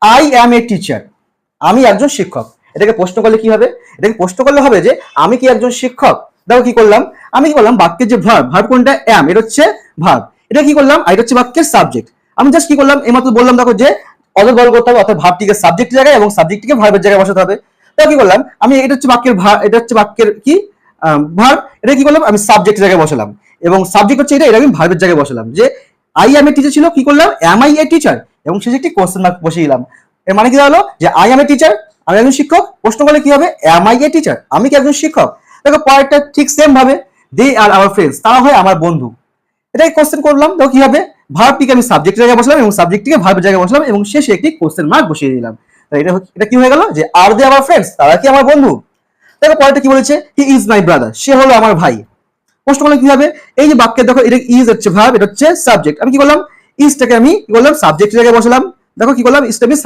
I am a teacher, আমি একজন শিক্ষক। এটাকে প্রশ্ন করলে কি হবে? এটাকে প্রশ্ন করলে হবে যে আমি কি একজন শিক্ষক। দেখো কি করলাম, আমি কি করলাম, বাক্যের যে ভার্ব, ভার্ব কোনটা? অ্যাম, এটা হচ্ছে ভার্ব। এটা কি করলাম, এটা হচ্ছে বাক্যের সাবজেক্ট। আমি জাস্ট কি করলাম, এইমাত্র বললাম দেখো যে অদল বল করতে হবে, অর্থাৎ ভার্বটিকে সাবজেক্টের জায়গায় এবং সাবজেক্টটিকে ভার্বের জায়গায় বসাতে হবে। তো কি করলাম আমি, এটা হচ্ছে বাক্যের ভার্ব, এটা হচ্ছে বাক্যের কি ভার্ব, এটা কি করলাম আমি সাবজেক্টের জায়গায় বসালাম, এবং সাবজেক্ট হচ্ছে এটা আমি ভার্বের জায়গায় বসালাম। যে আই অ্যাম এ টিচার ছিল, কি করলাম অ্যাম আই এ টিচার, এবং শেষে একটি কোশ্চেন মার্ক বসিয়ে দিলাম। এর মানে কি হলো যে আই অ্যাম এ টিচার, আমি একজন শিক্ষক। প্রশ্ন করলে কি হবে, অ্যাম আই এ টিচার, আমি কি একজন শিক্ষক। দেখো পরেরটা ঠিক সেম ভাবে, দে আর আওয়ার ফ্রেন্ডস, তারা হয় আমার বন্ধু। এটাই কোশ্চেন করলাম, দেখো কি হবে, ভার্বটিকে আমি সাবজেক্টের জায়গায় বসালাম এবং সাবজেক্টটিকে ভার্বের জায়গায় বসালাম এবং শেষে একটি কোশ্চেন মার্ক বসিয়ে দিলাম। এটা কি হয়ে গেল যে আর দে আওয়ার ফ্রেন্ডস, তারা কি আমার বন্ধু। দেখো পরেরটা কি বলেছে, হি ইজ মাই ব্রাদার, সে হলো আমার ভাই। প্রশ্ন করলে কি হবে, এই যে বাক্যে দেখো এটা ইজ হচ্ছে ভার্ব, এটা হচ্ছে সাবজেক্ট, আমি কি করলাম ইজটাকে আমি কি করলাম সাবজেক্টের জায়গায় বসালাম। দেখো কি করলাম, ইজটা আমি